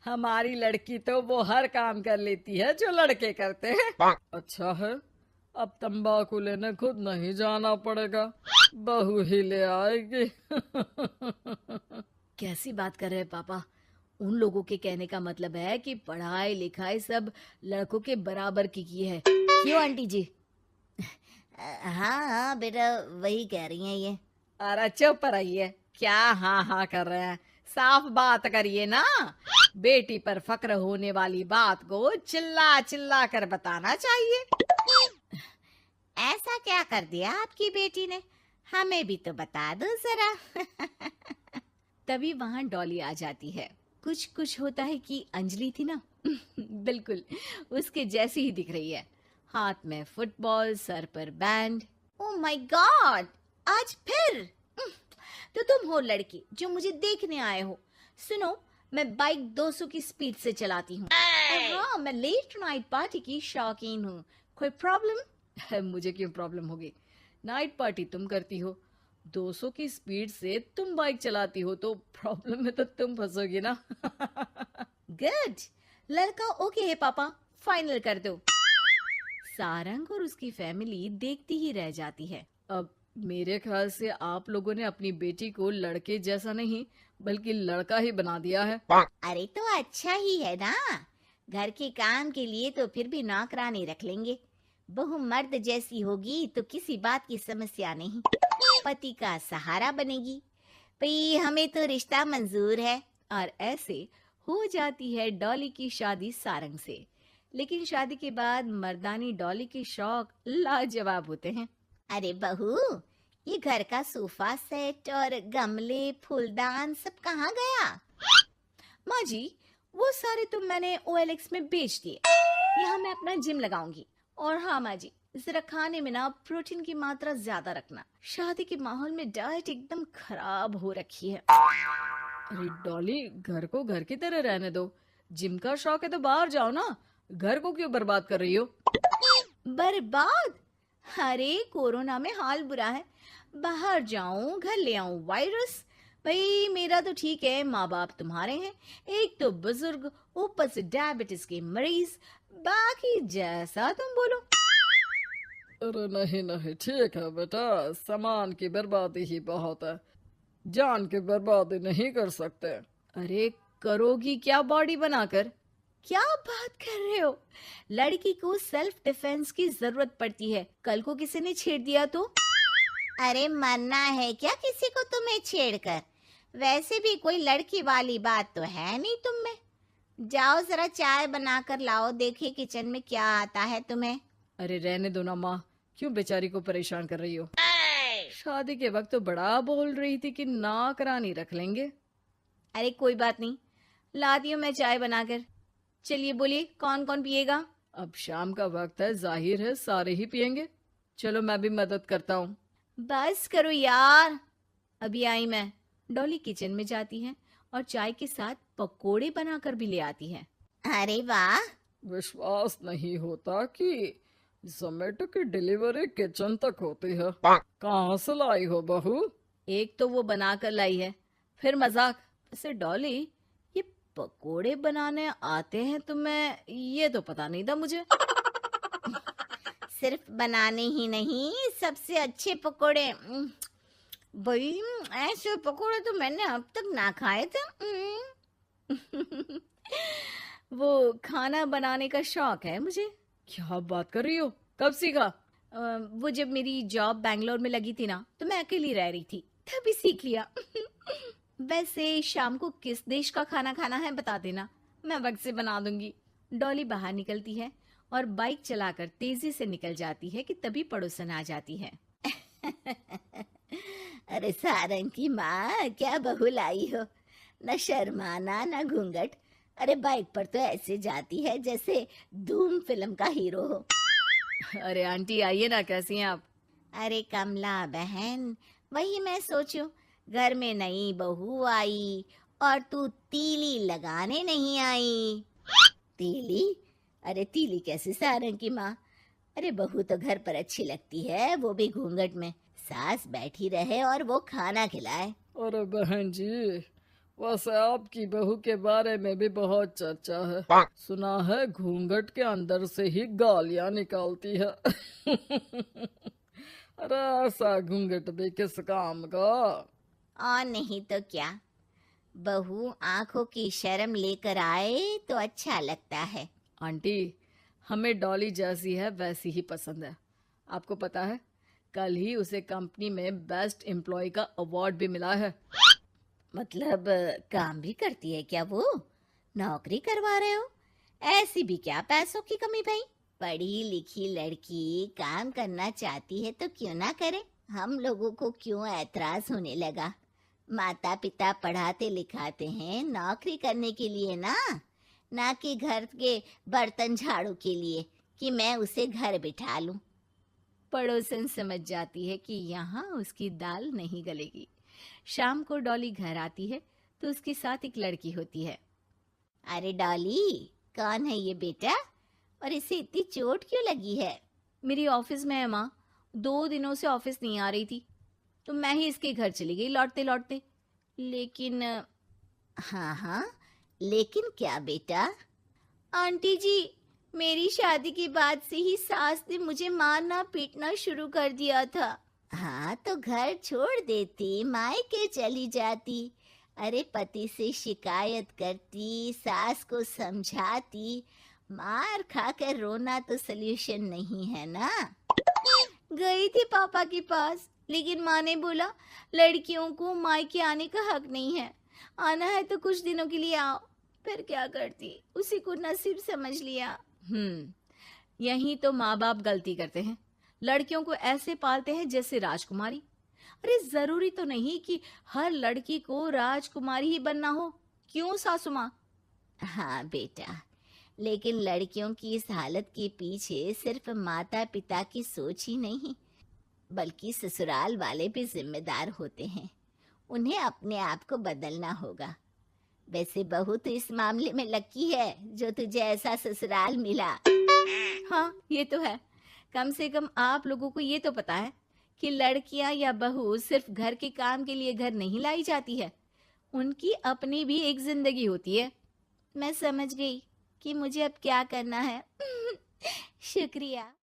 हमारी लड़की तो वो हर काम कर लेती है जो लड़के करते हैं। अच्छा है, अब तंबाकू लेने खुद नहीं जाना पड़ेगा, बहू ही ले आएगी। कैसी बात कर रहे हैं पापा? उन लोगों के कहने का मतलब है कि पढ़ाई लिखाई सब लड़कों के बराबर की है। क्यों आंटी जी? हाँ हाँ बेटा, वही कह रही हैं ये। अरे चुप रहिए, क्या हाँ हाँ कर रहे हैं, साफ बात करिए ना। बेटी पर फक्र होने वाली बात को चिल्ला चिल्ला कर बताना चाहिए। ऐसा क्या कर दिया आपकी बेटी ने, हमें भी तो बता दो जरा। तभी वहां डॉली आ जाती है। कुछ कुछ होता है कि अंजलि थी ना, बिल्कुल उसके जैसी ही दिख रही है। हाथ में फुटबॉल, सर पर बैंड। ओह माय गॉड, आज फिर? तो तुम हो लड़की जो मुझे देखने आए हो। सुनो, मैं बाइक 200 की स्पीड से चलाती हूँ। और हाँ, मैं लेट नाइट पार्टी की शौकीन हूँ। कोई प्रॉब्लम? मुझे क्यों प्रॉब्लम होगी? नाइट पार्टी तुम करती हो, 200 की स्पीड से तुम बाइक चलाती हो, तो प्रॉब्लम में तो तुम फंसोगी ना। गुड, लड़का ओके है पापा, फाइनल कर दो। सारंग और उसकी फैमिली देखती ही रह जाती है। अब मेरे ख्याल से आप लोगों ने अपनी बेटी को लड़के जैसा नहीं बल्कि लड़का ही बना दिया है। अरे तो अच्छा ही है ना, घर के काम के लिए तो फिर भी नौकरानी रख लेंगे। बहू मर्द जैसी होगी तो किसी बात की समस्या नहीं, पति का सहारा बनेगी। भाई हमें तो रिश्ता मंजूर है। और ऐसे हो जाती है डॉली की शादी सारंग से। लेकिन शादी के बाद मर्दानी डॉली के शौक लाजवाब होते हैं। अरे बहू, ये घर का सोफा सेट और गमले फूलदान सब कहाँ गया? माँ जी, वो सारे तो मैंने OLX में बेच दिए। यहाँ मैं अपना जिम लगाऊंगी। और हाँ माँ जी, जरा खाने में ना प्रोटीन की मात्रा ज्यादा रखना। शादी के माहौल में डाइट एकदम खराब हो रखी है। अरे डॉली, घर को घर की तरह रहने दो। जिम का शौक है तो बाहर जाओ ना, घर को क्यों बर्बाद कर रही हो? बर्बाद? अरे कोरोना में हाल बुरा है, बाहर जाऊं घर ले आऊं वायरस। भाई मेरा तो ठीक है, माँ बाप तुम्हारे हैं, एक तो बुजुर्ग, ऊपर से डायबिटीज के मरीज, बाकी जैसा तुम बोलो। अरे नहीं नहीं, ठीक है बेटा, सामान की बर्बादी ही बहुत है, जान की बर्बादी नहीं कर सकते। अरे करोगी क्या बॉडी बनाकर? क्या बात कर रहे हो? लड़की को सेल्फ डिफेंस की जरूरत पड़ती है, कल को किसी ने छेड़ दिया तो? अरे मरना है क्या किसी को तुम्हें छेड़कर? वैसे भी कोई लड़की वाली बात तो है नहीं तुम में। जाओ जरा चाय बनाकर लाओ, देखे किचन में क्या आता है तुम्हें। अरे रहने दो ना माँ, क्यों बेचारी को परेशान कर रही हो? शादी के वक्त तो बड़ा बोल रही थी कि नौकरानी रख लेंगे। अरे कोई बात नहीं, लाती हूँ मैं चाय बनाकर। चलिए बोलिए, कौन कौन पिएगा? अब शाम का वक्त है, जाहिर है सारे ही पियेंगे। चलो मैं भी मदद करता हूँ। बस करो यार, अभी आई मैं। डॉली किचन में जाती है और चाय के साथ पकोड़े बनाकर भी ले आती है। अरे वाह, विश्वास नहीं होता कि जोमेटो की डिलीवरी किचन तक होती है। कहाँ से लाई हो बहू? एक तो वो बनाकर लाई है, फिर मजाक। वैसे डॉली, ये पकोड़े बनाने आते हैं तुम्हें, ये तो पता नहीं था मुझे। सिर्फ बनाने ही नहीं, सबसे अच्छे पकोड़े। भाई ऐसे पकोड़े तो मैंने अब तक ना खाए थे। वो खाना बनाने का शौक है मुझे। क्या बात कर रही हो, कब सीखा? वो जब मेरी जॉब बैंगलोर में लगी थी ना, तो मैं अकेली रह रही थी, तभी सीख लिया। वैसे शाम को किस देश का खाना खाना है बता देना, मैं वक्त से बना दूंगी। डॉली बाहर निकलती है और बाइक चलाकर तेजी से निकल जाती है कि तभी पड़ोसन आ जाती है। अरे सारंग की माँ, क्या बहू लाई हो, न शर्माना न घूंघट। अरे बाइक पर तो ऐसे जाती है जैसे धूम फिल्म का हीरो हो। अरे आंटी आइए ना, कैसी हैं आप? अरे कमला बहन, वही मैं सोचूं, घर में नई बहू आई और तू तीली लगाने नहीं आई। तीली? अरे तीली कैसे सारंग की माँ? अरे बहू तो घर पर अच्छी लगती है, वो भी घूंघट में। सास बैठी रहे और वो खाना खिलाए। अरे बहन जी, वैसे आपकी बहू के बारे में भी बहुत चर्चा है। सुना है घूंघट के अंदर से ही गालियां निकालती है। अरे ऐसा घूंघट भी किस काम का। और नहीं तो क्या, बहू आंखों की शर्म लेकर आए तो अच्छा लगता है। आंटी, हमें डॉली जैसी है वैसी ही पसंद है। आपको पता है, कल ही उसे कंपनी में बेस्ट एम्प्लॉय का अवार्ड भी मिला है। मतलब काम भी करती है क्या वो? नौकरी करवा रहे हो? ऐसी भी क्या पैसों की कमी भाई? पढ़ी लिखी लड़की काम करना चाहती है तो क्यों ना करे? हम लोगों को क्यों ऐतराज होने लगा? माता पिता पढ़ाते लिखाते हैं नौकरी करने के लिए ना कि घर के बर्तन झाड़ू के लिए कि मैं उसे घर बिठा लूं। पड़ोसन समझ जाती है कि यहाँ उसकी दाल नहीं गलेगी। शाम को डॉली घर आती है तो उसके साथ एक लड़की होती है। अरे डॉली, कौन है ये बेटा? और इसे इतनी चोट क्यों लगी है? मेरी ऑफिस में है माँ, 2 दिनों से ऑफिस नहीं आ रही थी तो मैं ही इसके घर चली गई लौटते लौटते। लेकिन हाँ, लेकिन क्या बेटा? आंटी जी, मेरी शादी के बाद से ही सास ने मुझे मारना पीटना शुरू कर दिया था। हाँ तो घर छोड़ देती, मायके चली जाती। अरे पति से शिकायत करती, सास को समझाती। मार खाकर रोना तो सल्यूशन नहीं है ना। गई थी पापा के पास, लेकिन माँ ने बोला लड़कियों को मायके आने का हक नहीं है, आना है तो कुछ दिनों के लिए आओ। फिर क्या करती, उसी को नसीब समझ लिया। यही तो माँ बाप गलती करते हैं, लड़कियों को ऐसे पालते हैं जैसे राजकुमारी। अरे जरूरी तो नहीं कि हर लड़की को राजकुमारी ही बनना हो, क्यों सासू माँ? हाँ बेटा, लेकिन लड़कियों की इस हालत के पीछे सिर्फ माता पिता की सोच ही नहीं, बल्कि ससुराल वाले भी जिम्मेदार होते हैं। उन्हें अपने आप को बदलना होगा। वैसे बहू तो इस मामले में लकी है जो तुझे ऐसा ससुराल मिला। हाँ, ये तो है। कम से कम आप लोगों को ये तो पता है कि लड़कियां या बहू सिर्फ घर के काम के लिए घर नहीं लाई जाती है, उनकी अपनी भी एक जिंदगी होती है। मैं समझ गई कि मुझे अब क्या करना है। शुक्रिया।